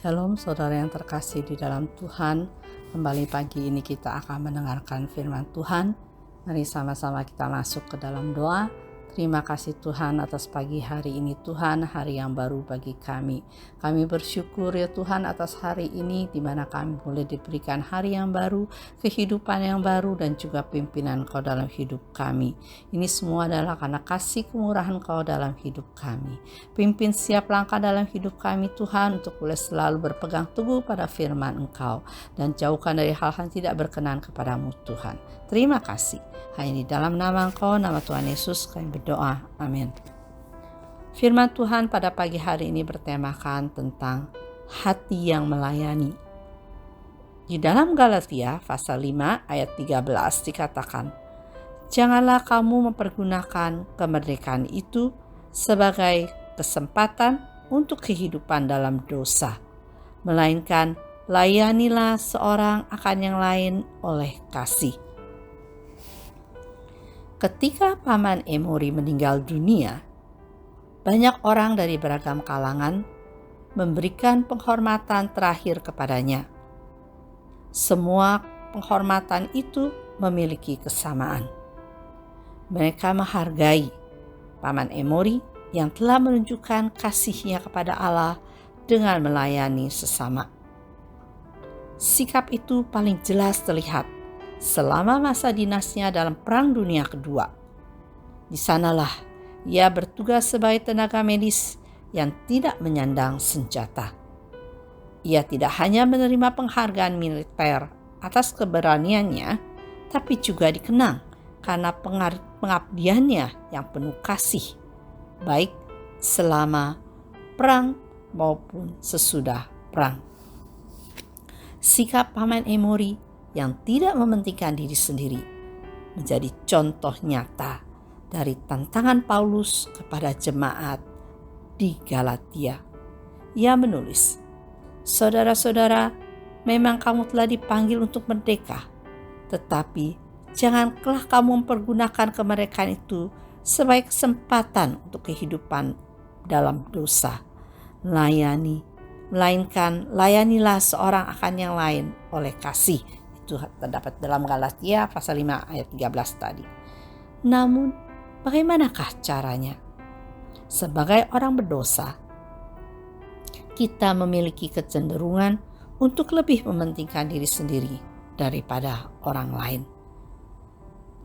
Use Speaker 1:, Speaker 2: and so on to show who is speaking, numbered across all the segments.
Speaker 1: Shalom saudara yang terkasih di dalam Tuhan. Kembali pagi ini kita akan mendengarkan firman Tuhan. Mari sama-sama kita masuk ke dalam doa. Terima kasih Tuhan atas pagi hari ini Tuhan, hari yang baru bagi kami. Kami bersyukur ya Tuhan atas hari ini di mana kami boleh diberikan hari yang baru, kehidupan yang baru dan juga pimpinan Kau dalam hidup kami. Ini semua adalah karena kasih kemurahan Kau dalam hidup kami. Pimpin setiap langkah dalam hidup kami Tuhan untuk boleh selalu berpegang teguh pada firman Engkau dan jauhkan dari hal-hal yang tidak berkenan kepadamu Tuhan. Terima kasih. Hanya di dalam nama Engkau, nama Tuhan Yesus kami berdoa. Amin. Firman Tuhan pada pagi hari ini bertemakan tentang hati yang melayani. Di dalam Galatia pasal 5 ayat 13 dikatakan, "Janganlah kamu mempergunakan kemerdekaan itu sebagai kesempatan untuk kehidupan dalam dosa, melainkan layanilah seorang akan yang lain oleh kasih." Ketika Paman Emori meninggal dunia, banyak orang dari beragam kalangan memberikan penghormatan terakhir kepadanya. Semua penghormatan itu memiliki kesamaan. Mereka menghargai Paman Emori yang telah menunjukkan kasihnya kepada Allah dengan melayani sesama. Sikap itu paling jelas terlihat selama masa dinasnya dalam Perang Dunia Kedua. Di sanalah ia bertugas sebagai tenaga medis yang tidak menyandang senjata. Ia tidak hanya menerima penghargaan militer atas keberaniannya, tapi juga dikenang karena pengabdiannya yang penuh kasih, baik selama perang maupun sesudah perang. Sikap Paman Emori yang tidak mementingkan diri sendiri menjadi contoh nyata dari tantangan Paulus kepada jemaat di Galatia. Ia menulis, "Saudara-saudara, memang kamu telah dipanggil untuk merdeka, tetapi janganlah kamu mempergunakan kemerdekaan itu sebagai kesempatan untuk kehidupan dalam dosa. Melainkan layanilah seorang akan yang lain oleh kasih." Itu terdapat dalam Galatia pasal 5 ayat 13 tadi. Namun, bagaimanakah caranya? Sebagai orang berdosa, kita memiliki kecenderungan untuk lebih mementingkan diri sendiri daripada orang lain.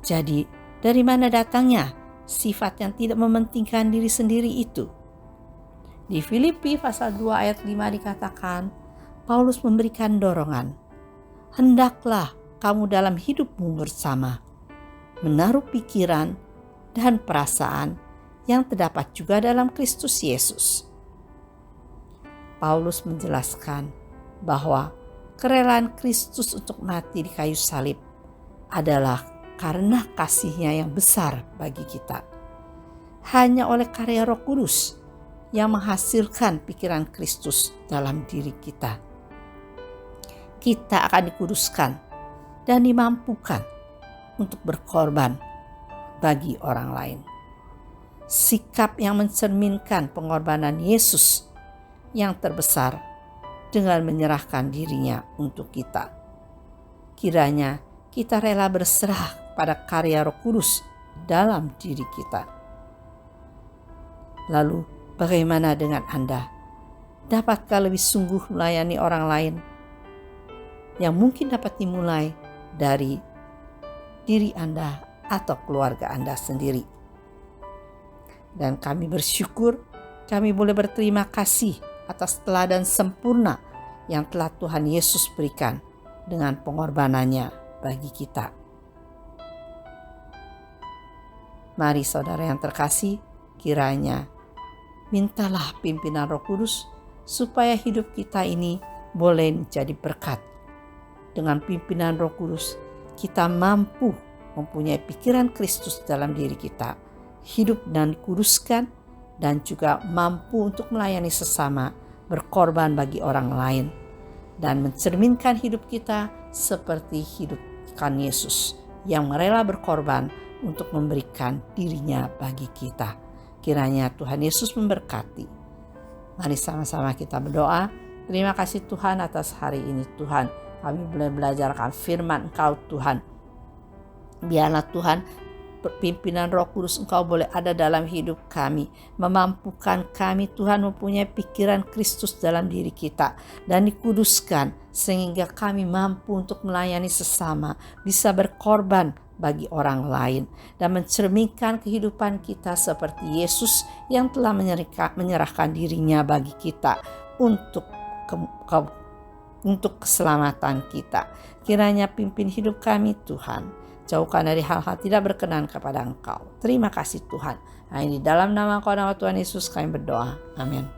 Speaker 1: Jadi, dari mana datangnya sifat yang tidak mementingkan diri sendiri itu? Di Filipi pasal 2 ayat 5 dikatakan, Paulus memberikan dorongan. "Hendaklah kamu dalam hidupmu bersama menaruh pikiran dan perasaan yang terdapat juga dalam Kristus Yesus." Paulus menjelaskan bahwa kerelaan Kristus untuk mati di kayu salib adalah karena kasih-Nya yang besar bagi kita. Hanya oleh karya Roh Kudus yang menghasilkan pikiran Kristus dalam diri kita, kita akan dikuduskan dan dimampukan untuk berkorban bagi orang lain. Sikap yang mencerminkan pengorbanan Yesus yang terbesar dengan menyerahkan dirinya untuk kita. Kiranya kita rela berserah pada karya Roh Kudus dalam diri kita. Lalu bagaimana dengan Anda? Dapatkah lebih sungguh melayani orang lain? Yang mungkin dapat dimulai dari diri Anda atau keluarga Anda sendiri. Dan kami bersyukur kami boleh berterima kasih atas teladan sempurna yang telah Tuhan Yesus berikan dengan pengorbanannya bagi kita. Mari saudara yang terkasih, kiranya mintalah pimpinan Roh Kudus supaya hidup kita ini boleh menjadi berkat. Dengan pimpinan Roh Kudus, kita mampu mempunyai pikiran Kristus dalam diri kita, hidup dan dikuduskan, dan juga mampu untuk melayani sesama, berkorban bagi orang lain, dan mencerminkan hidup kita seperti hidup ikan Yesus yang rela berkorban untuk memberikan dirinya bagi kita. Kiranya Tuhan Yesus memberkati. Mari sama-sama kita berdoa. Terima kasih Tuhan atas hari ini Tuhan. Kami boleh belajar akan firman Engkau Tuhan. Biarlah Tuhan pimpinan Roh Kudus Engkau boleh ada dalam hidup kami, memampukan kami Tuhan mempunyai pikiran Kristus dalam diri kita dan dikuduskan sehingga kami mampu untuk melayani sesama, bisa berkorban bagi orang lain dan mencerminkan kehidupan kita seperti Yesus yang telah menyerahkan dirinya bagi kita untuk keselamatan kita. Kiranya pimpin hidup kami Tuhan, jauhkan dari hal-hal tidak berkenan kepada Engkau. Terima kasih Tuhan. Nah, ini dalam nama Tuhan Yesus kami berdoa. Amin.